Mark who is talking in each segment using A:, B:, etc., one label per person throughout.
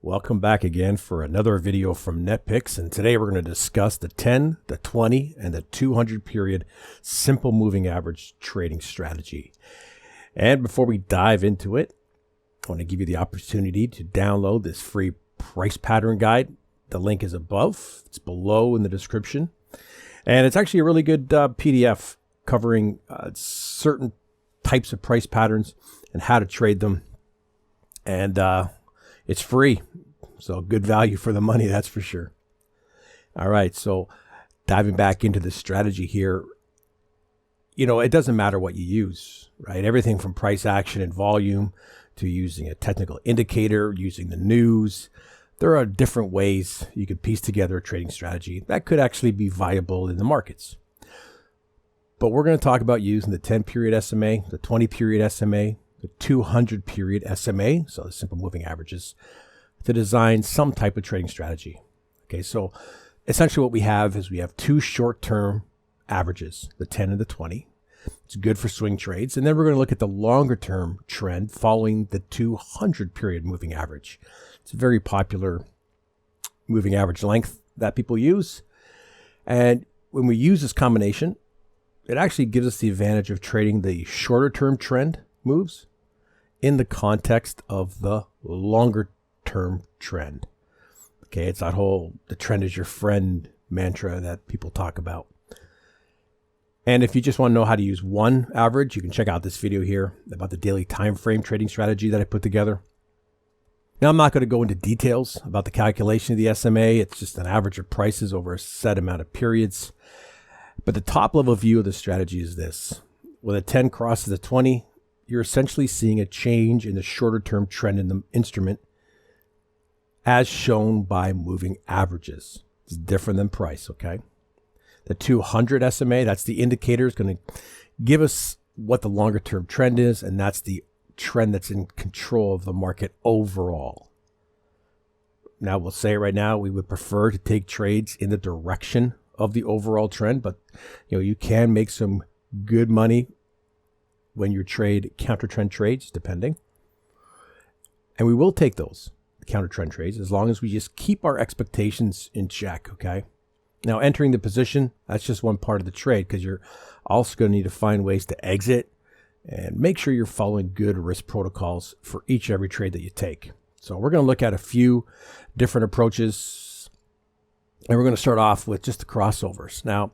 A: Welcome back again for another video from NetPicks, and today we're going to discuss the 10, the 20, and the 200 period simple moving average trading strategy. And before we dive into it, I want to give you the opportunity to download this free price pattern guide. The link is above, it's below in the description, and it's actually a really good PDF covering certain types of price patterns and how to trade them. And it's free, so good value for the money, that's for sure. All right, so diving back into the strategy here, it doesn't matter what you use, right? Everything from price action and volume to using a technical indicator, using the news. There are different ways you could piece together a trading strategy that could actually be viable in the markets. But we're going to talk about using the 10 period SMA, the 20 period SMA, the 200 period SMA, so the simple moving averages, to design some type of trading strategy. Okay, so essentially what we have is we have two short-term averages, the 10 and the 20. It's good for swing trades. And then we're going to look at the longer-term trend following the 200 period moving average. It's a very popular moving average length that people use. And when we use this combination, it actually gives us the advantage of trading the shorter-term trend moves in the context of the longer term trend. Okay, it's that whole the trend is your friend mantra that people talk about. And if you just want to know how to use one average, you can check out this video here about the daily time frame trading strategy that I put together. Now, I'm not going to go into details about the calculation of the SMA. It's just an average of prices over a set amount of periods. But the top level view of the strategy is this. When a 10 crosses a 20, you're essentially seeing a change in the shorter term trend in the instrument as shown by moving averages. It's different than price, okay? The 200 SMA, that's the indicator, is going to give us what the longer term trend is, and that's the trend that's in control of the market overall. Now, we'll say right now, we would prefer to take trades in the direction of the overall trend, but you can make some good money when you trade counter trend trades, depending. And we will take those counter trend trades as long as we just keep our expectations in check, okay? Now, entering the position, that's just one part of the trade, because you're also going to need to find ways to exit and make sure you're following good risk protocols for each and every trade that you take. So we're going to look at a few different approaches, and we're going to start off with just the crossovers. Now,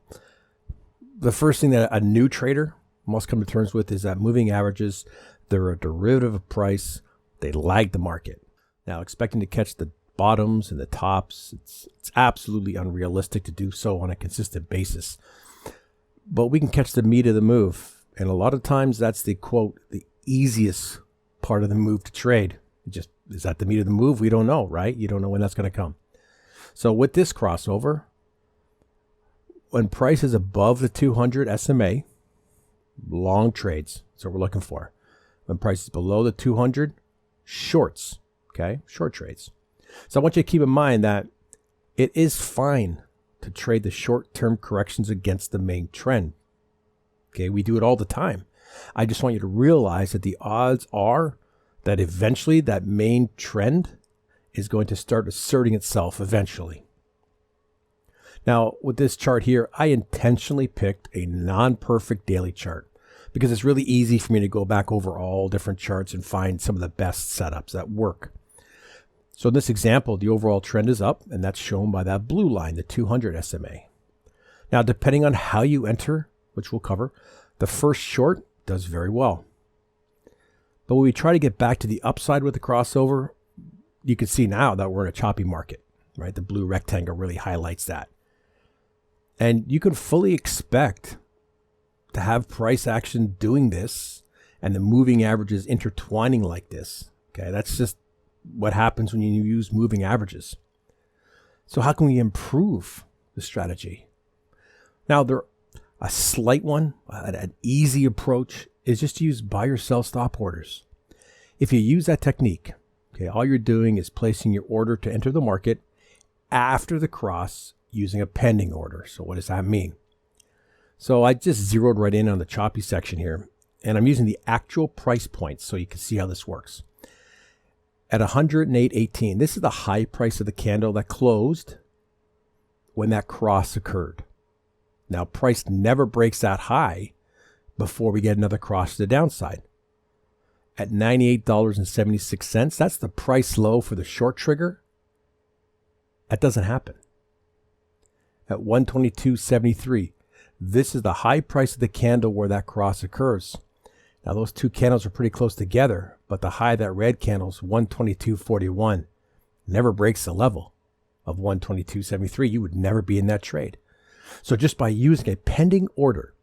A: the first thing that a new trader must come to terms with is that moving averages, they're a derivative of price. They lag the market. Now, expecting to catch the bottoms and the tops, it's absolutely unrealistic to do so on a consistent basis. But we can catch the meat of the move. And a lot of times that's the quote, the easiest part of the move to trade. Is that the meat of the move? We don't know, right? You don't know when that's going to come. So with this crossover, when price is above the 200 SMA, long trades, that's what we're looking for. When price is below the 200, shorts, okay, short trades. So I want you to keep in mind that it is fine to trade the short-term corrections against the main trend. Okay, we do it all the time. I just want you to realize that the odds are that eventually that main trend is going to start asserting itself eventually. Now, with this chart here, I intentionally picked a non-perfect daily chart because it's really easy for me to go back over all different charts and find some of the best setups that work. So in this example, the overall trend is up, and that's shown by that blue line, the 200 SMA. Now, depending on how you enter, which we'll cover, the first short does very well. But when we try to get back to the upside with the crossover, you can see now that we're in a choppy market, right? The blue rectangle really highlights that. And you can fully expect to have price action doing this and the moving averages intertwining like this. Okay, that's just what happens when you use moving averages. So how can we improve the strategy? Now, a slight one, an easy approach is just to use buy or sell stop orders. If you use that technique, okay, all you're doing is placing your order to enter the market after the cross using a pending order. So what does that mean? So I just zeroed right in on the choppy section here, and I'm using the actual price points so you can see how this works. at 108.18. This is the high price of the candle that closed when that cross occurred. Now, price never breaks that high before we get another cross to the downside. At $98.76, that's the price low for the short trigger. That doesn't happen. At 122.73, this is the high price of the candle where that cross occurs. Now, those two candles are pretty close together, but the high of that red candle is 122.41. Never breaks the level of 122.73. You would never be in that trade. So just by using a pending order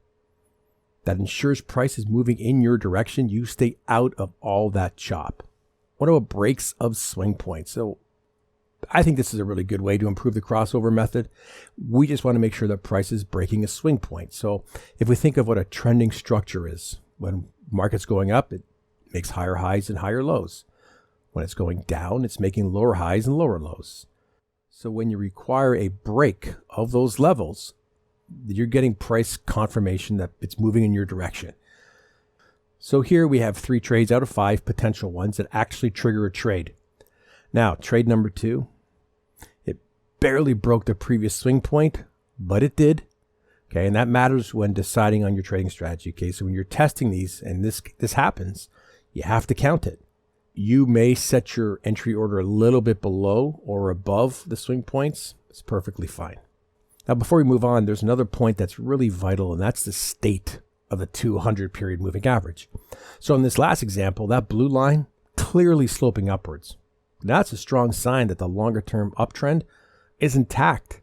A: that ensures price is moving in your direction, you stay out of all that chop. What about breaks of swing points? So I think this is a really good way to improve the crossover method. We just want to make sure that price is breaking a swing point. So if we think of what a trending structure is, when market's going up, it makes higher highs and higher lows. When it's going down, it's making lower highs and lower lows. So when you require a break of those levels, you're getting price confirmation that it's moving in your direction. So here we have 3 trades out of 5 potential ones that actually trigger a trade. Now, trade number 2, it barely broke the previous swing point, but it did. Okay, and that matters when deciding on your trading strategy. Okay, so when you're testing these and this happens, you have to count it. You may set your entry order a little bit below or above the swing points. It's perfectly fine. Now, before we move on, there's another point that's really vital, and that's the state of the 200 period moving average. So in this last example, that blue line clearly sloping upwards. That's a strong sign that the longer term uptrend is intact.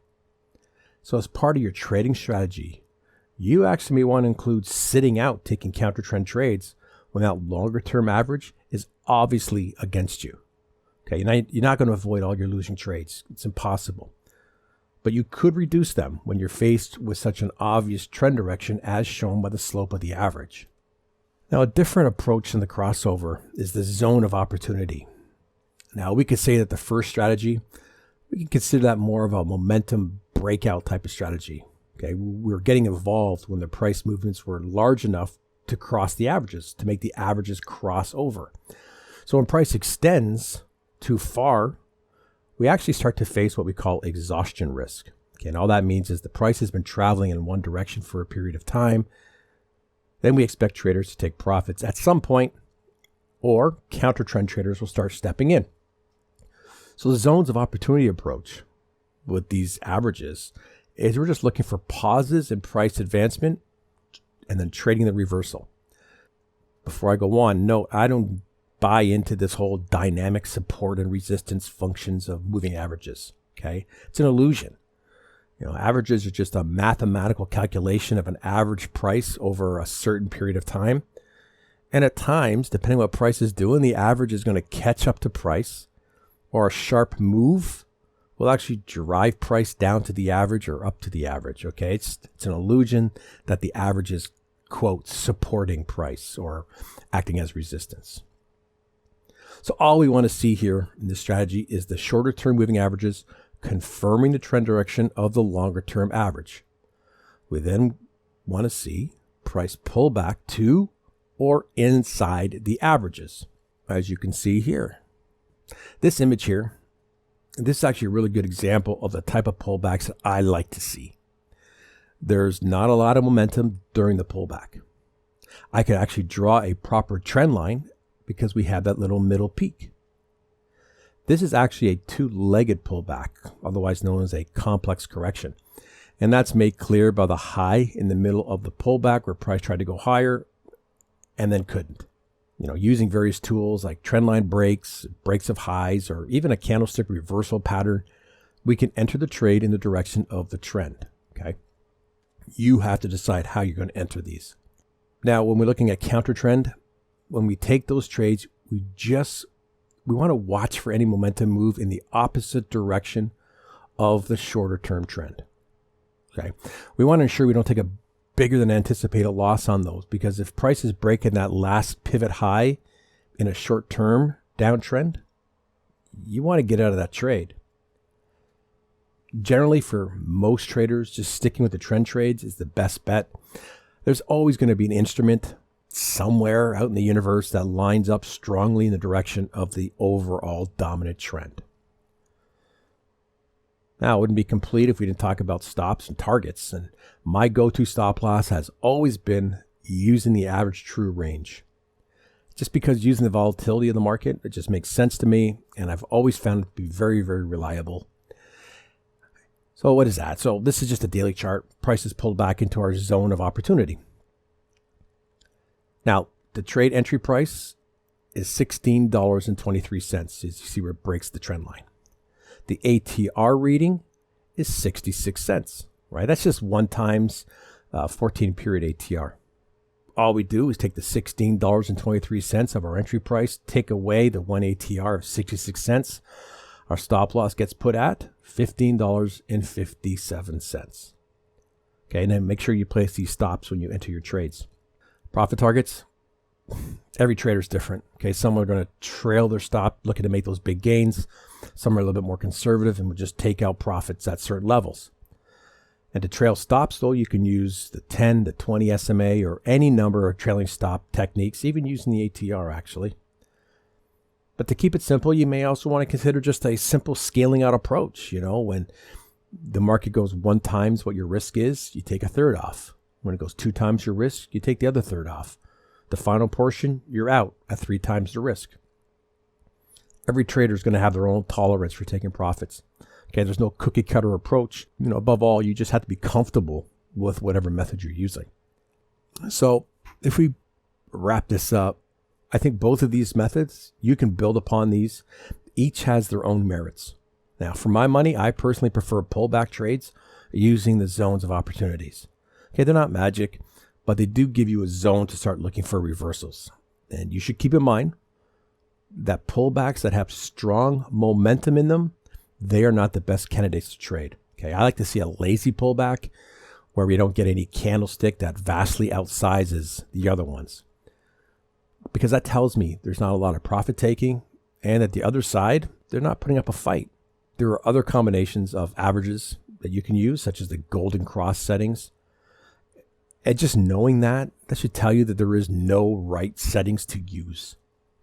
A: So as part of your trading strategy, you actually may want to include sitting out, taking counter trend trades when that longer term average is obviously against you. Okay, you're not going to avoid all your losing trades. It's impossible. But you could reduce them when you're faced with such an obvious trend direction as shown by the slope of the average. Now, a different approach in the crossover is the zone of opportunity. Now, we could say that the first strategy, we can consider that more of a momentum breakout type of strategy. Okay, we were getting involved when the price movements were large enough to cross the averages, to make the averages cross over. So when price extends too far, we actually start to face what we call exhaustion risk. Okay, and all that means is the price has been traveling in one direction for a period of time. Then we expect traders to take profits at some point, or counter trend traders will start stepping in. So the zones of opportunity approach with these averages is we're just looking for pauses in price advancement and then trading the reversal. Before I go on, note, I don't buy into this whole dynamic support and resistance functions of moving averages. Okay, it's an illusion. Averages are just a mathematical calculation of an average price over a certain period of time. And at times, depending on what price is doing, the average is going to catch up to price, or a sharp move will actually drive price down to the average or up to the average. Okay, it's an illusion that the average is, quote, supporting price or acting as resistance. So all we want to see here in this strategy is the shorter term moving averages confirming the trend direction of the longer term average. We then want to see price pull back to or inside the averages, as you can see here. This image here, this is actually a really good example of the type of pullbacks that I like to see. There's not a lot of momentum during the pullback. I could actually draw a proper trend line because we have that little middle peak. This is actually a two-legged pullback, otherwise known as a complex correction. And that's made clear by the high in the middle of the pullback where price tried to go higher and then couldn't. Using various tools like trendline breaks, breaks of highs, or even a candlestick reversal pattern, we can enter the trade in the direction of the trend. Okay, you have to decide how you're going to enter these. Now, when we're looking at counter trend, when we take those trades, we want to watch for any momentum move in the opposite direction of the shorter term trend. Okay, we want to ensure we don't take a bigger than anticipated loss on those, because if prices break in that last pivot high in a short term downtrend, you want to get out of that trade. Generally, for most traders, just sticking with the trend trades is the best bet. There's always going to be an instrument somewhere out in the universe that lines up strongly in the direction of the overall dominant trend. Now, it wouldn't be complete if we didn't talk about stops and targets, and my go-to stop loss has always been using the average true range. Just because using the volatility of the market, it just makes sense to me, and I've always found it to be very, very reliable. So what is that? So this is just a daily chart. Prices pulled back into our zone of opportunity. Now, the trade entry price is $16.23, as you see where it breaks the trend line. The ATR reading is 66 cents, right? That's just 1 times 14 period ATR. All we do is take the $16.23 of our entry price, take away the 1 ATR of 66 cents. Our stop loss gets put at $15.57. Okay, and then make sure you place these stops when you enter your trades. Profit targets, every trader is different. Okay, some are going to trail their stop, looking to make those big gains. Some are a little bit more conservative and will just take out profits at certain levels. And to trail stops, though, you can use the 10, the 20 SMA, or any number of trailing stop techniques, even using the ATR, actually. But to keep it simple, you may also want to consider just a simple scaling out approach. You know, when the market goes 1 times what your risk is, you take a third off. When it goes 2 times your risk, you take the other third off. The final portion, you're out at 3 times the risk. Every trader is going to have their own tolerance for taking profits. Okay, there's no cookie cutter approach. You know, above all, you just have to be comfortable with whatever method you're using. So if we wrap this up, I think both of these methods, you can build upon these. Each has their own merits. Now, for my money, I personally prefer pullback trades using the zones of opportunities. Okay, they're not magic, but they do give you a zone to start looking for reversals. And you should keep in mind that pullbacks that have strong momentum in them, they are not the best candidates to trade. Okay, I like to see a lazy pullback where we don't get any candlestick that vastly outsizes the other ones, because that tells me there's not a lot of profit taking, and at the other side, they're not putting up a fight. There are other combinations of averages that you can use, such as the golden cross settings. And just knowing that should tell you that there is no right settings to use.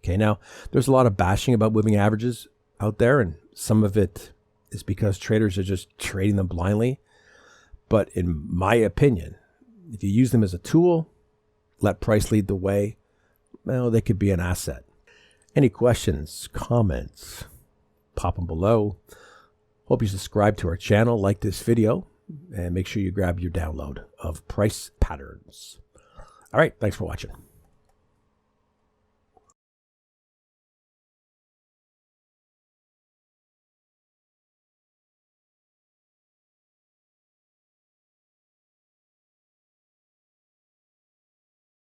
A: Okay, now there's a lot of bashing about moving averages out there, and some of it is because traders are just trading them blindly. But in my opinion, if you use them as a tool, let price lead the way, well, they could be an asset. Any questions, comments, pop them below. Hope you subscribe to our channel, like this video, and make sure you grab your download of price patterns. All right, thanks for watching.